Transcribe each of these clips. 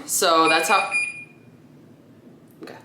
so that's how... Okay.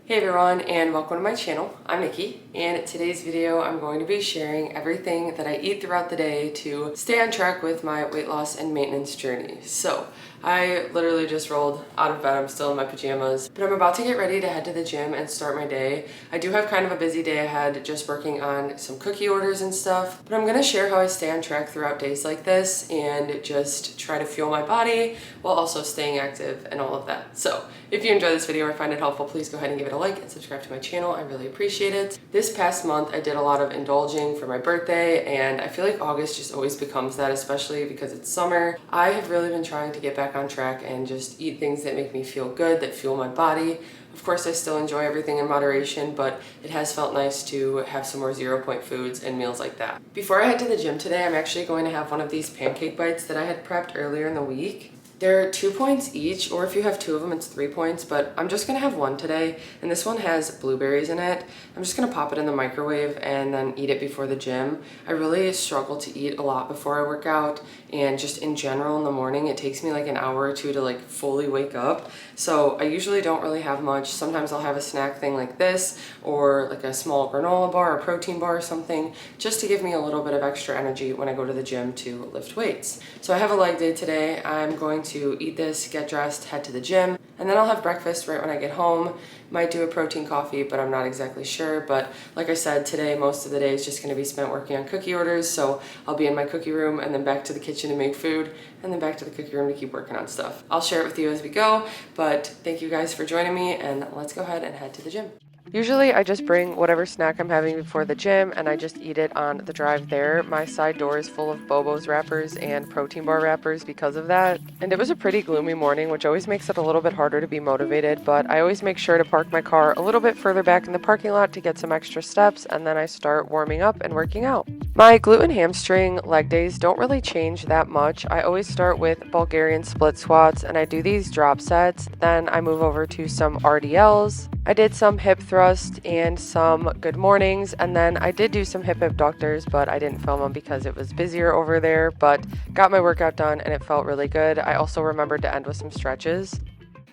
Hey everyone, and welcome to my channel. I'm Nikki, and in today's video I'm going to be sharing everything that I eat throughout the day to stay on track with my weight loss and maintenance journey. So I literally just rolled out of bed. I'm still in my pajamas, but I'm about to get ready to head to the gym and start my day. I do have kind of a busy day ahead, just working on some cookie orders and stuff, but I'm gonna share how I stay on track throughout days like this and just try to fuel my body while also staying active and all of that. So if you enjoy this video or find it helpful, please go ahead and give it a like and subscribe to my channel. I really appreciate it. This past month, I did a lot of indulging for my birthday, and I feel like August just always becomes that, especially because it's summer. I have really been trying to get back on track and just eat things that make me feel good, that fuel my body. Of course, I still enjoy everything in moderation, but it has felt nice to have some more 0-point foods and meals like that. Before I head to the gym today, I'm actually going to have one of these pancake bites that I had prepped earlier in the week. They're 2 points each, or if you have 2 of them, it's 3 points, but I'm just gonna have one today, and this one has blueberries in it. I'm just gonna pop it in the microwave and then eat it before the gym. I really struggle to eat a lot before I work out, and just in general in the morning, it takes me like an hour or two to like fully wake up. So I usually don't really have much. Sometimes I'll have a snack thing like this, or like a small granola bar or protein bar or something, just to give me a little bit of extra energy when I go to the gym to lift weights. So I have a leg day today. I'm going to eat this, get dressed, head to the gym, and then I'll have breakfast right when I get home. Might do a protein coffee, but I'm not exactly sure. But like I said, today most of the day is just going to be spent working on cookie orders, so I'll be in my cookie room and then back to the kitchen to make food, and then back to the cookie room to keep working on stuff. I'll share it with you as we go, but thank you guys for joining me, and let's go ahead and head to the gym. Usually I just bring whatever snack I'm having before the gym and I just eat it on the drive there. My side door is full of Bobo's wrappers and protein bar wrappers because of that. And it was a pretty gloomy morning, which always makes it a little bit harder to be motivated, but I always make sure to park my car a little bit further back in the parking lot to get some extra steps, and then I start warming up and working out. My glute and hamstring leg days don't really change that much. I always start with Bulgarian split squats and I do these drop sets. Then I move over to some RDLs. I did some hip thrust and some good mornings, and then I did do some hip abductors, but I didn't film them because it was busier over there, but got my workout done and it felt really good. I also remembered to end with some stretches.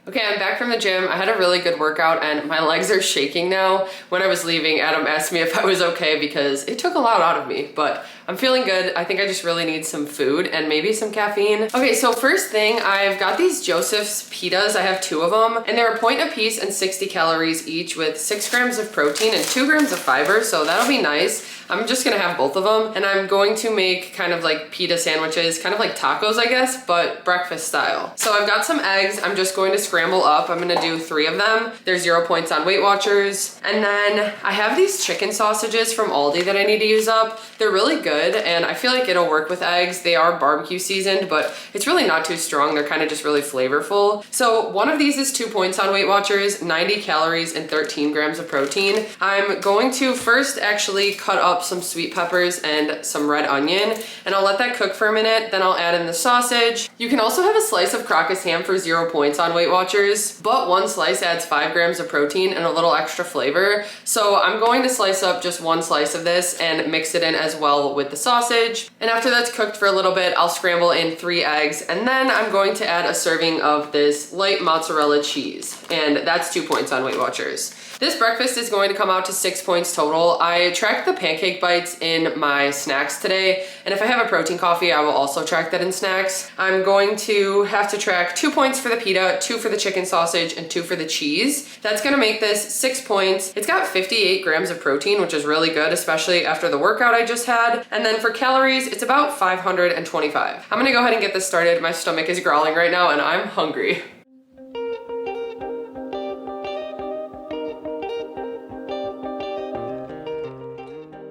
Okay, I'm back from the gym. I had a really good workout and my legs are shaking now. When I was leaving, Adam asked me if I was okay because it took a lot out of me, but I'm feeling good. I think I just really need some food and maybe some caffeine. Okay, so first thing, I've got these Joseph's Pitas. I have 2 of them, and they're a point a piece and 60 calories each with 6 grams of protein and 2 grams of fiber, so that'll be nice. I'm just gonna have both of them, and I'm going to make kind of like pita sandwiches, kind of like tacos, I guess, but breakfast style. So I've got some eggs. I'm just going to scramble up. I'm gonna do 3 of them. They're 0 points on WeightWatchers. And then I have these chicken sausages from Aldi that I need to use up. They're really good, and I feel like it'll work with eggs. They are barbecue seasoned, but it's really not too strong. They're kind of just really flavorful. So one of these is 2 points on WeightWatchers, 90 calories and 13 grams of protein. I'm going to first actually cut up some sweet peppers and some red onion, and I'll let that cook for a minute. Then I'll add in the sausage. You can also have a slice of Crocus ham for 0 points on WeightWatchers, but one slice adds 5 grams of protein and a little extra flavor. So I'm going to slice up just 1 slice of this and mix it in as well with the sausage. And after that's cooked for a little bit, I'll scramble in 3 eggs, and then I'm going to add a serving of this light mozzarella cheese, and that's 2 points on WeightWatchers. This breakfast is going to come out to 6 points total. I tracked the pancake bites in my snacks today, and if I have a protein coffee, I will also track that in snacks. I'm going to have to track 2 points for the pita, 2 for the chicken sausage, and 2 for the cheese. That's gonna make this 6 points. It's got 58 grams of protein, which is really good, especially after the workout I just had. And then for calories, it's about 525. I'm gonna go ahead and get this started. My stomach is growling right now, and I'm hungry.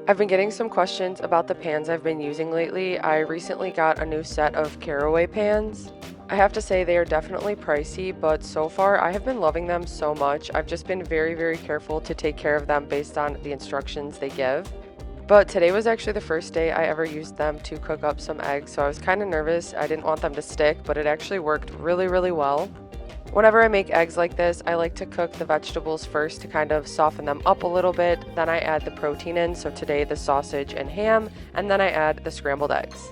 I've been getting some questions about the pans I've been using lately. I recently got a new set of caraway pans. I have to say they are definitely pricey, but so far I have been loving them so much. I've just been very careful to take care of them based on the instructions they give. But today was actually the first day I ever used them to cook up some eggs, so I was kind of nervous. I didn't want them to stick, but it actually worked really well. Whenever I make eggs like this, I like to cook the vegetables first to kind of soften them up a little bit. Then I add the protein in, so today the sausage and ham, and then I add the scrambled eggs.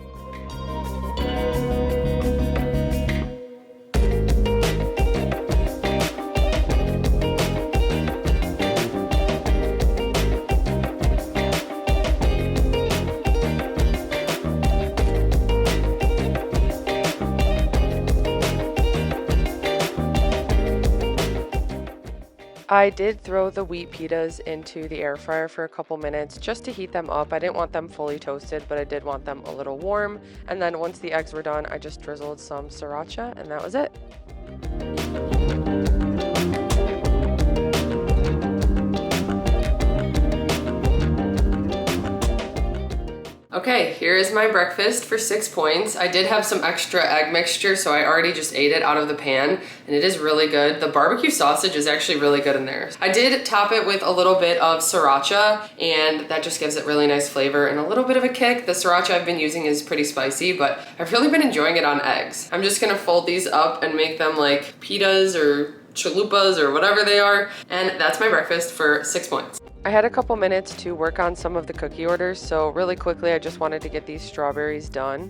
I did throw the wheat pitas into the air fryer for a couple minutes just to heat them up. I didn't want them fully toasted, but I did want them a little warm. And then once the eggs were done, I just drizzled some sriracha and that was it. Okay, here is my breakfast for 6 points. I did have some extra egg mixture, so I already just ate it out of the pan, and it is really good. The barbecue sausage is actually really good in there. I did top it with a little bit of sriracha, and that just gives it really nice flavor and a little bit of a kick. The sriracha I've been using is pretty spicy, but I've really been enjoying it on eggs. I'm just gonna fold these up and make them like pitas or chalupas or whatever they are, and that's my breakfast for 6 points. I had a couple minutes to work on some of the cookie orders, so really quickly I just wanted to get these strawberries done.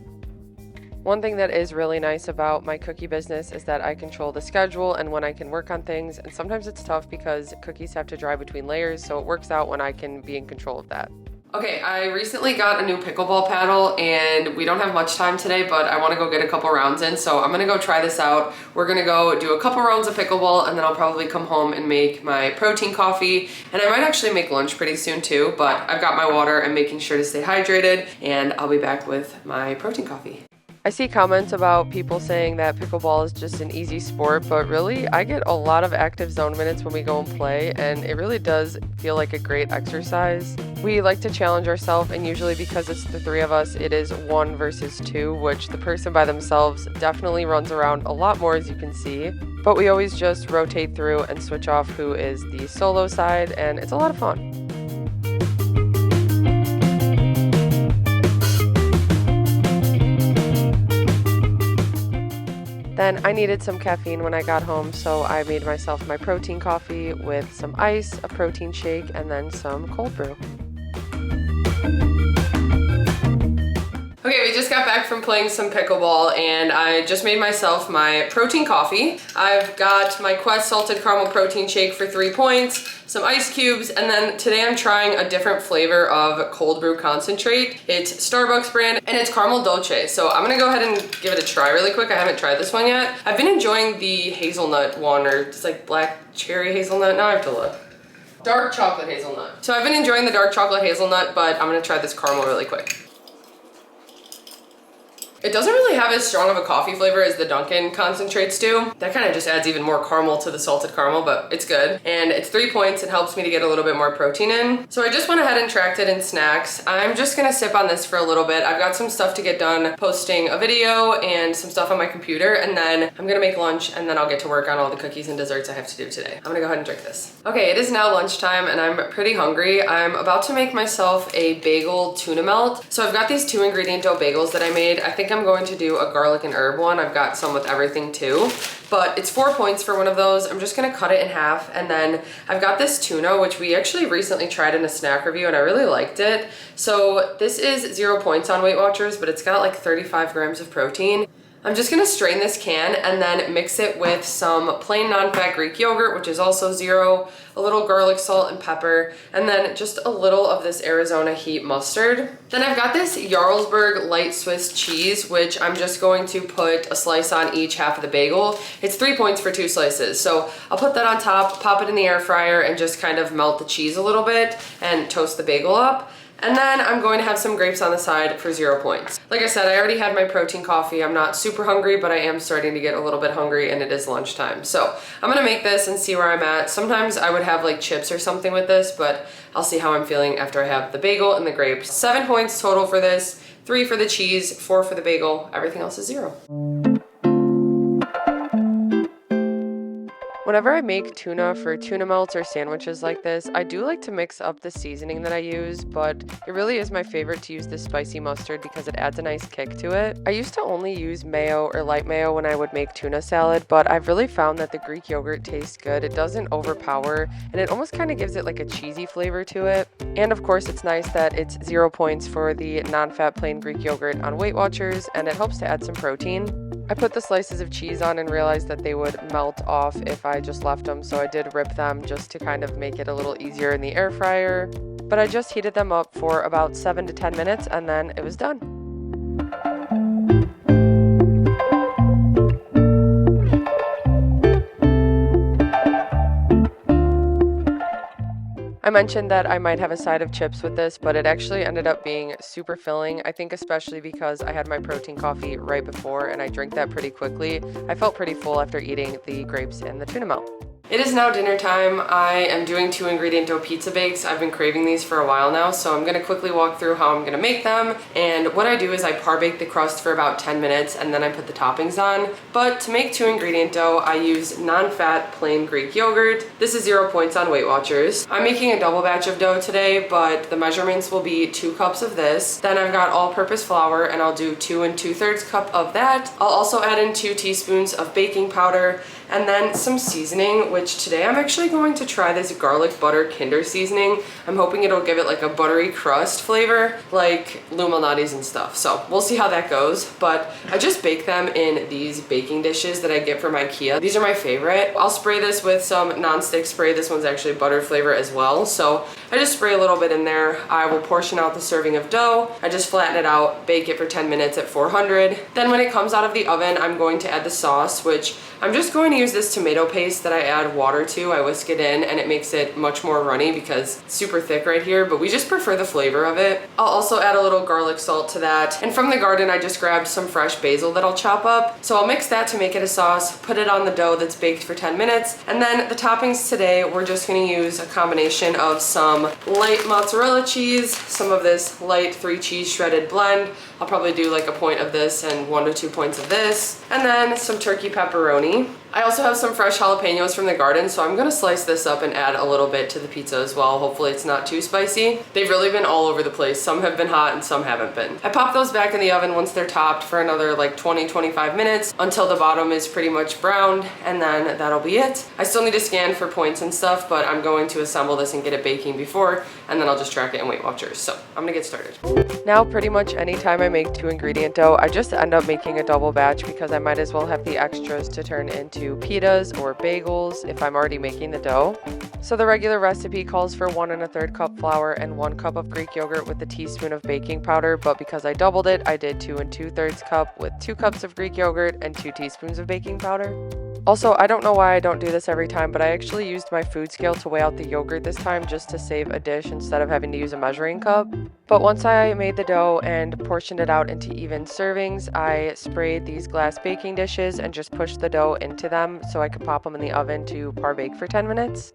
One thing that is really nice about my cookie business is that I control the schedule and when I can work on things, and sometimes it's tough because cookies have to dry between layers, so it works out when I can be in control of that. Okay, I recently got a new pickleball paddle and we don't have much time today, but I wanna go get a couple rounds in, so I'm gonna go try this out. We're gonna go do a couple rounds of pickleball and then I'll probably come home and make my protein coffee, and I might actually make lunch pretty soon too, but I've got my water and making sure to stay hydrated, and I'll be back with my protein coffee. I see comments about people saying that pickleball is just an easy sport, but really I get a lot of active zone minutes when we go and play, and it really does feel like a great exercise. We like to challenge ourselves, and usually because it's the three of us, it is 1 versus 2, which the person by themselves definitely runs around a lot more, as you can see. But we always just rotate through and switch off who is the solo side, and it's a lot of fun. Then I needed some caffeine when I got home, so I made myself my protein coffee with some ice, a protein shake, and then some cold brew. Okay, we just got back from playing some pickleball and I just made myself my protein coffee. I've got my Quest salted caramel protein shake for 3 points, some ice cubes, and then today I'm trying a different flavor of cold brew concentrate. It's Starbucks brand and it's caramel dolce. So I'm gonna go ahead and give it a try really quick. I haven't tried this one yet. I've been enjoying the hazelnut one, or it's like black cherry hazelnut. Now I have to look. Dark chocolate hazelnut. So I've been enjoying the dark chocolate hazelnut, but I'm gonna try this caramel really quick. It doesn't really have as strong of a coffee flavor as the Dunkin' concentrates do. That kind of just adds even more caramel to the salted caramel, but it's good. And it's 3 points. It helps me to get a little bit more protein in. So I just went ahead and tracked it in snacks. I'm just gonna sip on this for a little bit. I've got some stuff to get done, posting a video and some stuff on my computer, and then I'm gonna make lunch, and then I'll get to work on all the cookies and desserts I have to do today. I'm gonna go ahead and drink this. Okay, it is now lunchtime and I'm pretty hungry. I'm about to make myself a bagel tuna melt. So I've got these 2 ingredient dough bagels that I made. I think I'm going to do a garlic and herb one. I've got some with everything too, but it's 4 points for one of those. I'm just gonna cut it in half, and then I've got this tuna, which we actually recently tried in a snack review and I really liked it. So this is 0 points on WeightWatchers, but it's got like 35 grams of protein. I'm just gonna strain this can and then mix it with some plain non-fat Greek yogurt, which is also 0, a little garlic, salt, and pepper, and then just a little of this Arizona Heat mustard. Then I've got this Jarlsberg light Swiss cheese, which I'm just going to put a slice on each half of the bagel. It's 3 points for 2 slices. So I'll put that on top, pop it in the air fryer, and just kind of melt the cheese a little bit and toast the bagel up. And then I'm going to have some grapes on the side for 0 points. Like I said, I already had my protein coffee. I'm not super hungry, but I am starting to get a little bit hungry, and it is lunchtime. So I'm gonna make this and see where I'm at. Sometimes I would have like chips or something with this, but I'll see how I'm feeling after I have the bagel and the grapes. 7 points total for this, 3 for the cheese, 4 for the bagel. Everything else is 0. Whenever I make tuna for tuna melts or sandwiches like this, I do like to mix up the seasoning that I use, but it really is my favorite to use this spicy mustard because it adds a nice kick to it. I used to only use mayo or light mayo when I would make tuna salad, but I've really found that the Greek yogurt tastes good. It doesn't overpower, and it almost kind of gives it like a cheesy flavor to it. And of course, it's nice that it's 0 points for the non-fat plain Greek yogurt on WeightWatchers, and it helps to add some protein. I put the slices of cheese on and realized that they would melt off if I just left them, so I did rip them just to kind of make it a little easier in the air fryer. But I just heated them up for about 7 to 10 minutes and then it was done. I mentioned that I might have a side of chips with this, but it actually ended up being super filling. I think especially because I had my protein coffee right before and I drank that pretty quickly. I felt pretty full after eating the grapes and the tuna melt. It is now dinner time. I am doing 2-ingredient dough pizza bakes. I've been craving these for a while now, so I'm gonna quickly walk through how I'm gonna make them. And what I do is I par bake the crust for about 10 minutes and then I put the toppings on. But to make 2-ingredient dough, I use non-fat plain Greek yogurt. This is 0 points on WeightWatchers. I'm making a double batch of dough today, but the measurements will be 2 cups of this. Then I've got all-purpose flour and I'll do 2 2/3 cup of that. I'll also add in 2 teaspoons of baking powder and then some seasoning, which today I'm actually going to try this garlic butter Kinder seasoning. I'm hoping it'll give it like a buttery crust flavor, like Luminati's and stuff. So we'll see how that goes. But I just bake them in these baking dishes that I get from IKEA. These are my favorite. I'll spray this with some non-stick spray. This one's actually butter flavor as well. So I just spray a little bit in there. I will portion out the serving of dough. I just flatten it out, bake it for 10 minutes at 400. Then when it comes out of the oven, I'm going to add the sauce, which I'm just going to use this tomato paste that I add water to. I whisk it in and it makes it much more runny because it's super thick right here, but we just prefer the flavor of it. I'll also add a little garlic salt to that. And from the garden, I just grabbed some fresh basil that I'll chop up. So I'll mix that to make it a sauce, put it on the dough that's baked for 10 minutes. And then the toppings today, we're just gonna use a combination of some light mozzarella cheese, some of this light 3 cheese shredded blend. I'll probably do like a point of this and 1 to 2 points of this. And then some turkey pepperoni. I also have some fresh jalapenos from the garden, so I'm gonna slice this up and add a little bit to the pizza as well. Hopefully it's not too spicy. They've really been all over the place. Some have been hot and some haven't been. I pop those back in the oven once they're topped for another like 20-25 minutes until the bottom is pretty much browned, and then that'll be it. I still need to scan for points and stuff, but I'm going to assemble this and get it baking before, and then I'll just track it in WeightWatchers. So I'm gonna get started. Now pretty much anytime I make 2-ingredient dough, I just end up making a double batch because I might as well have the extras to turn into pitas or bagels if I'm already making the dough. So the regular recipe calls for 1 1/3 cup flour and 1 cup of Greek yogurt with a teaspoon of baking powder, but because I doubled it, I did 2 2/3 cup with 2 cups of Greek yogurt and 2 teaspoons of baking powder. Also, I don't know why I don't do this every time, but I actually used my food scale to weigh out the yogurt this time just to save a dish instead of having to use a measuring cup. But once I made the dough and portioned it out into even servings, I sprayed these glass baking dishes and just pushed the dough into them so I could pop them in the oven to par bake for 10 minutes.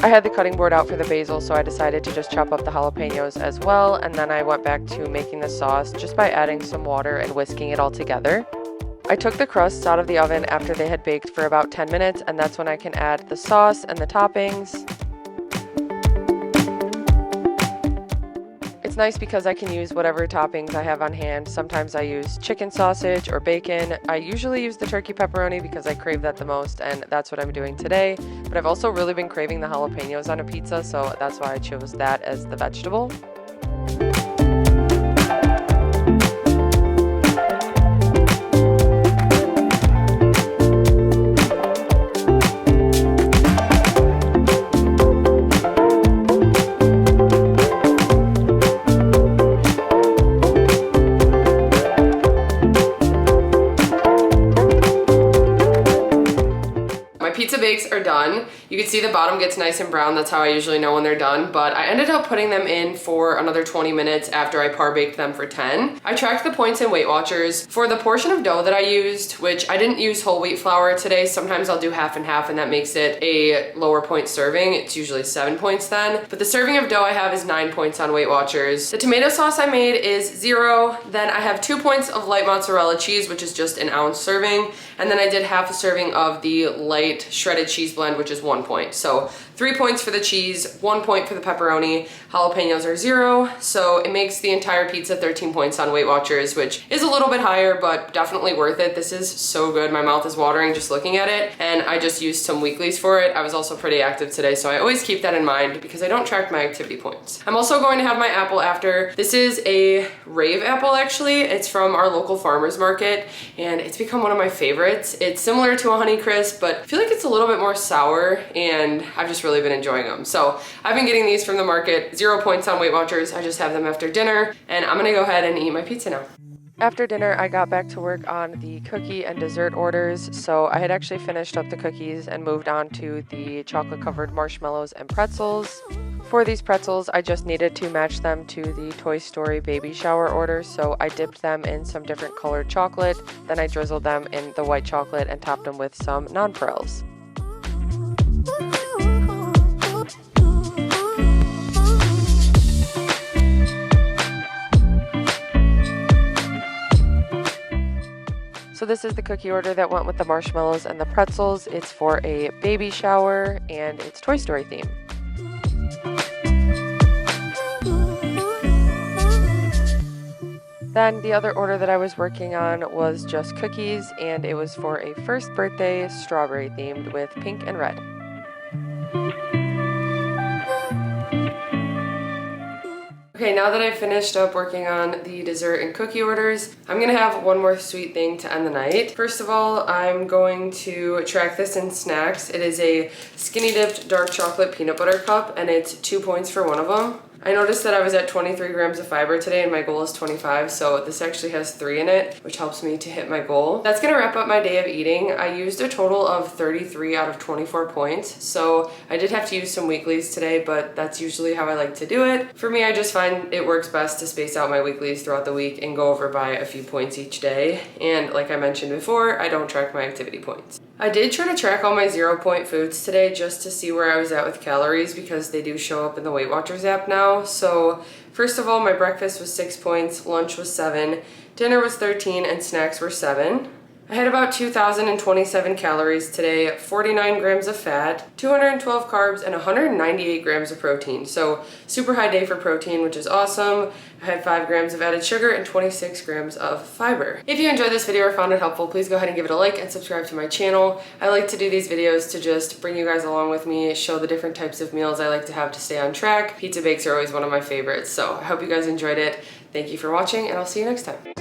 I had the cutting board out for the basil, so I decided to just chop up the jalapenos as well, and then I went back to making the sauce just by adding some water and whisking it all together. I took the crusts out of the oven after they had baked for about 10 minutes, and that's when I can add the sauce and the toppings. It's nice because I can use whatever toppings I have on hand. Sometimes I use chicken sausage or bacon. I usually use the turkey pepperoni because I crave that the most, and that's what I'm doing today. But I've also really been craving the jalapenos on a pizza, so that's why I chose that as the vegetable. Pizza bakes are done. You can see the bottom gets nice and brown. That's how I usually know when they're done, but I ended up putting them in for another 20 minutes after I par baked them for 10. I tracked the points in WeightWatchers. For the portion of dough that I used, which I didn't use whole wheat flour today, sometimes I'll do half and half and that makes it a lower point serving. It's usually 7 points then, but the serving of dough I have is 9 points on WeightWatchers. The tomato sauce I made is 0. Then I have 2 points of light mozzarella cheese, which is just an ounce serving, and then I did half a serving of the light shredded cheese blend, which is 1 point. So 3 points for the cheese, 1 point for the pepperoni. Jalapenos are 0, so it makes the entire pizza 13 points on WeightWatchers, which is a little bit higher, but definitely worth it. This is so good. My mouth is watering just looking at it, and I just used some weeklies for it. I was also pretty active today, so I always keep that in mind because I don't track my activity points. I'm also going to have my apple after. This is a rave apple, actually. It's from our local farmer's market, and it's become one of my favorites. It's similar to a Honeycrisp, but I feel like it's a little bit more sour, and I've just really been enjoying them. So I've been getting these from the market, 0 points on WeightWatchers. I just have them after dinner, and I'm gonna go ahead and eat my pizza now. After dinner, I got back to work on the cookie and dessert orders. So I had actually finished up the cookies and moved on to the chocolate covered marshmallows and pretzels. For these pretzels, I just needed to match them to the Toy Story baby shower order. So I dipped them in some different colored chocolate. Then I drizzled them in the white chocolate and topped them with some nonpareils. So this is the cookie order that went with the marshmallows and the pretzels. It's for a baby shower and it's Toy Story theme. Then the other order that I was working on was just cookies, and it was for a first birthday strawberry themed with pink and red. Okay, now that I've finished up working on the dessert and cookie orders, I'm gonna have one more sweet thing to end the night. First of all, I'm going to track this in snacks. It is a skinny dipped dark chocolate peanut butter cup, and it's 2 points for one of them. I noticed that I was at 23 grams of fiber today and my goal is 25, so this actually has 3 in it, which helps me to hit my goal. That's gonna wrap up my day of eating. I used a total of 33 out of 24 points, so I did have to use some weeklies today, but that's usually how I like to do it. For me, I just find it works best to space out my weeklies throughout the week and go over by a few points each day. And like I mentioned before, I don't track my activity points. I did try to track all my 0-point foods today just to see where I was at with calories because they do show up in the WeightWatchers app now. So first of all, my breakfast was 6 points, lunch was 7, dinner was 13, and snacks were 7. I had about 2,027 calories today, 49 grams of fat, 212 carbs, and 198 grams of protein. So super high day for protein, which is awesome. I had 5 grams of added sugar and 26 grams of fiber. If you enjoyed this video or found it helpful, please go ahead and give it a like and subscribe to my channel. I like to do these videos to just bring you guys along with me, show the different types of meals I like to have to stay on track. Pizza bakes are always one of my favorites, so I hope you guys enjoyed it. Thank you for watching, and I'll see you next time.